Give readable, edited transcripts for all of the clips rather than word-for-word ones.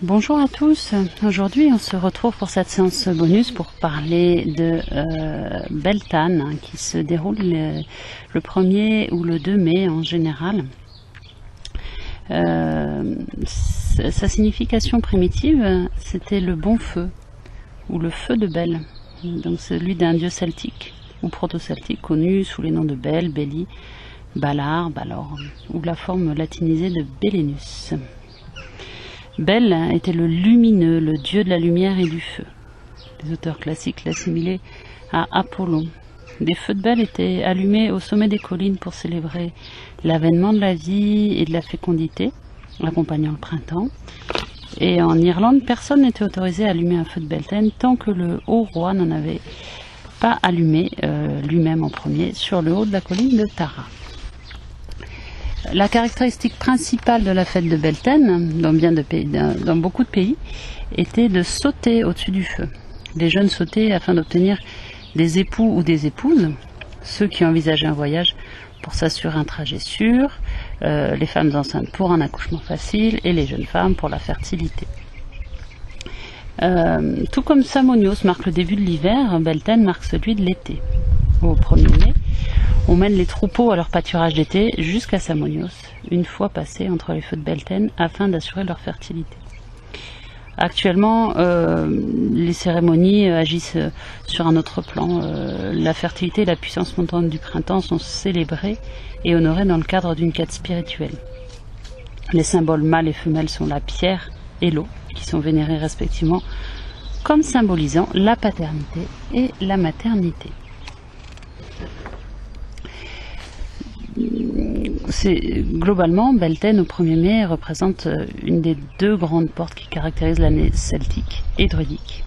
Bonjour à tous, aujourd'hui on se retrouve pour cette séance bonus pour parler de Beltane qui se déroule le 1er ou le 2 mai en général. Sa signification primitive c'était le bon feu ou le feu de Bel, donc celui d'un dieu celtique ou proto-celtique connu sous les noms de Bel, Beli, Balar, Balor ou la forme latinisée de Belenus. Bel était le lumineux, le dieu de la lumière et du feu. Les auteurs classiques l'assimilaient à Apollon. Des feux de Bel étaient allumés au sommet des collines pour célébrer l'avènement de la vie et de la fécondité, accompagnant le printemps. Et en Irlande, personne n'était autorisé à allumer un feu de Beltane tant que le haut roi n'en avait pas allumé lui-même en premier sur le haut de la colline de Tara. La caractéristique principale de la fête de Beltane, dans beaucoup de pays, était de sauter au-dessus du feu. Les jeunes sautaient afin d'obtenir des époux ou des épouses, ceux qui envisageaient un voyage pour s'assurer un trajet sûr, les femmes enceintes pour un accouchement facile et les jeunes femmes pour la fertilité. Tout comme Samonios marque le début de l'hiver, Beltane marque celui de l'été. Au 1er mai, on mène les troupeaux à leur pâturage d'été jusqu'à Samonios, une fois passés entre les feux de Beltane, afin d'assurer leur fertilité. Actuellement, les cérémonies agissent sur un autre plan. La fertilité et la puissance montante du printemps sont célébrées et honorées dans le cadre d'une quête spirituelle. Les symboles mâles et femelles sont la pierre et l'eau, qui sont vénérés respectivement comme symbolisant la paternité et la maternité. Globalement, Beltane au 1er mai représente une des deux grandes portes qui caractérisent l'année celtique et druidique,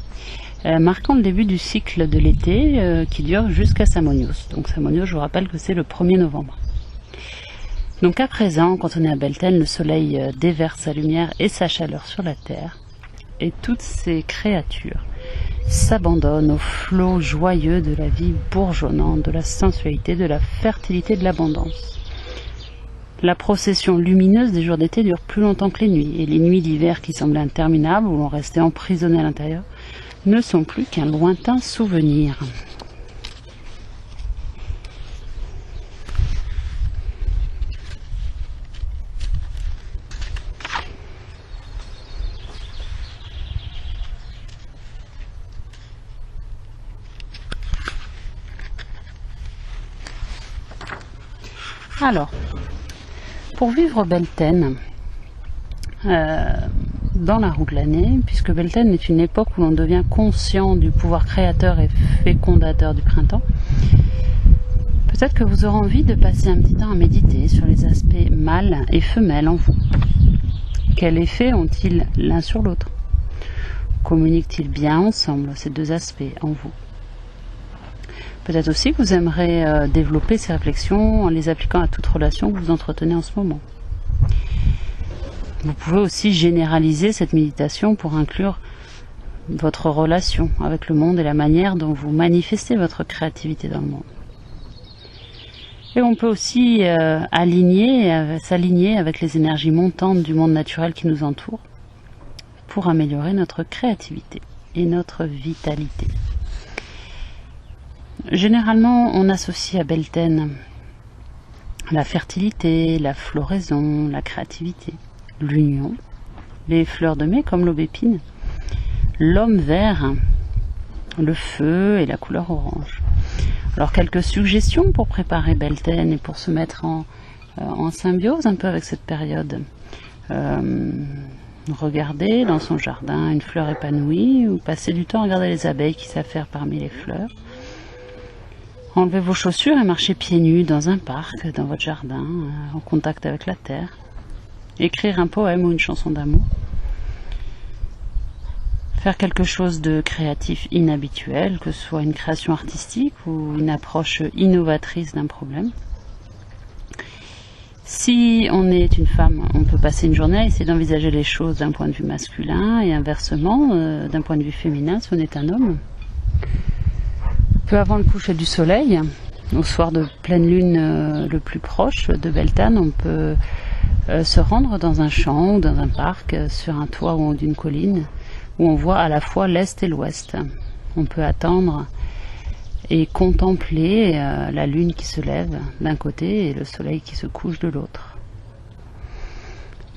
marquant le début du cycle de l'été qui dure jusqu'à Samonios. Donc Samonios, je vous rappelle que c'est le 1er novembre. Donc à présent, quand on est à Beltane, le soleil déverse sa lumière et sa chaleur sur la terre, et toutes ces créatures s'abandonnent au flot joyeux de la vie bourgeonnante, de la sensualité, de la fertilité, de l'abondance. La procession lumineuse des jours d'été dure plus longtemps que les nuits, et les nuits d'hiver qui semblaient interminables, où l'on restait emprisonné à l'intérieur, ne sont plus qu'un lointain souvenir. Alors, pour vivre Beltane dans la roue de l'année, puisque Beltane est une époque où l'on devient conscient du pouvoir créateur et fécondateur du printemps, peut-être que vous aurez envie de passer un petit temps à méditer sur les aspects mâles et femelles en vous. Quel effet ont-ils l'un sur l'autre? Communiquent-ils bien ensemble, ces deux aspects en vous? Peut-être aussi que vous aimerez développer ces réflexions en les appliquant à toute relation que vous entretenez en ce moment. Vous pouvez aussi généraliser cette méditation pour inclure votre relation avec le monde et la manière dont vous manifestez votre créativité dans le monde. Et on peut aussi s'aligner avec les énergies montantes du monde naturel qui nous entoure pour améliorer notre créativité et notre vitalité. Généralement, on associe à Beltane la fertilité, la floraison, la créativité, l'union, les fleurs de mai comme l'aubépine, l'homme vert, le feu et la couleur orange. Alors quelques suggestions pour préparer Beltane et pour se mettre en symbiose un peu avec cette période. Regarder dans son jardin une fleur épanouie ou passer du temps à regarder les abeilles qui s'affairent parmi les fleurs. Enlevez vos chaussures et marchez pieds nus dans un parc, dans votre jardin, en contact avec la terre. Écrire un poème ou une chanson d'amour. Faire quelque chose de créatif inhabituel, que ce soit une création artistique ou une approche innovatrice d'un problème. Si on est une femme, on peut passer une journée à essayer d'envisager les choses d'un point de vue masculin et inversement, d'un point de vue féminin, si on est un homme. Peu avant le coucher du soleil, au soir de pleine lune le plus proche de Beltane, on peut se rendre dans un champ ou dans un parc, sur un toit ou d'une colline, où on voit à la fois l'est et l'ouest. On peut attendre et contempler la lune qui se lève d'un côté et le soleil qui se couche de l'autre.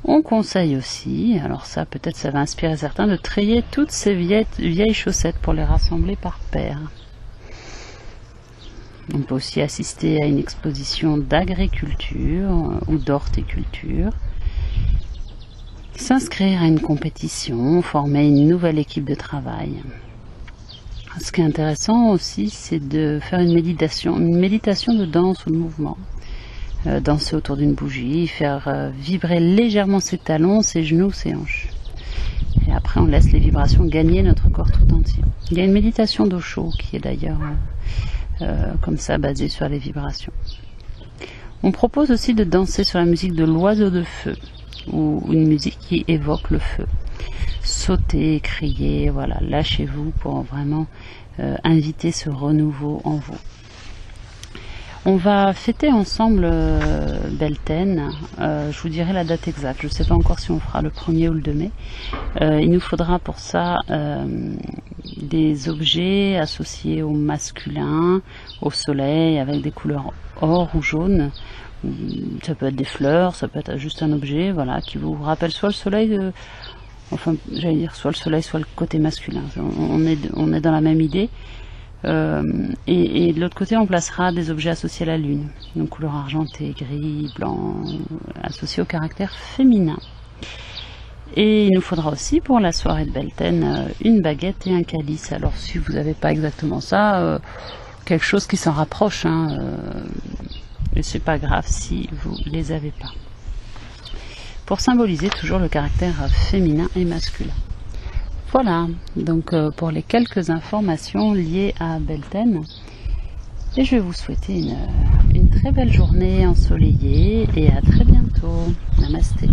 On conseille aussi, alors ça peut-être ça va inspirer certains, de trier toutes ces vieilles chaussettes pour les rassembler par paires. On peut aussi assister à une exposition d'agriculture ou d'horticulture, s'inscrire à une compétition, former une nouvelle équipe de travail. Ce qui est intéressant aussi, c'est de faire une méditation de danse ou de mouvement. Danser autour d'une bougie, faire vibrer légèrement ses talons, ses genoux, ses hanches. Et après, on laisse les vibrations gagner notre corps tout entier. Il y a une méditation d'Osho qui est d'ailleurs comme ça, basée sur les vibrations. On propose aussi de danser sur la musique de l'oiseau de feu, ou une musique qui évoque le feu. Sautez, criez, voilà, lâchez-vous pour vraiment inviter ce renouveau en vous. On va fêter ensemble Beltane. Je vous dirai la date exacte. Je ne sais pas encore si on fera le 1er ou le 2 mai. Il nous faudra pour ça des objets associés au masculin, au soleil, avec des couleurs or ou jaune. Ça peut être des fleurs, ça peut être juste un objet, voilà, qui vous rappelle soit le soleil, soit le soleil, soit le côté masculin. On est dans la même idée. Et de l'autre côté, on placera des objets associés à la lune, donc couleur argentée, gris, blanc, associés au caractère féminin. Et il nous faudra aussi pour la soirée de Beltane une baguette et un calice. Alors si vous n'avez pas exactement ça, quelque chose qui s'en rapproche, et c'est pas grave si vous les avez pas. Pour symboliser toujours le caractère féminin et masculin. Voilà, donc pour les quelques informations liées à Beltane. Et je vais vous souhaiter une très belle journée ensoleillée et à très bientôt. Namasté.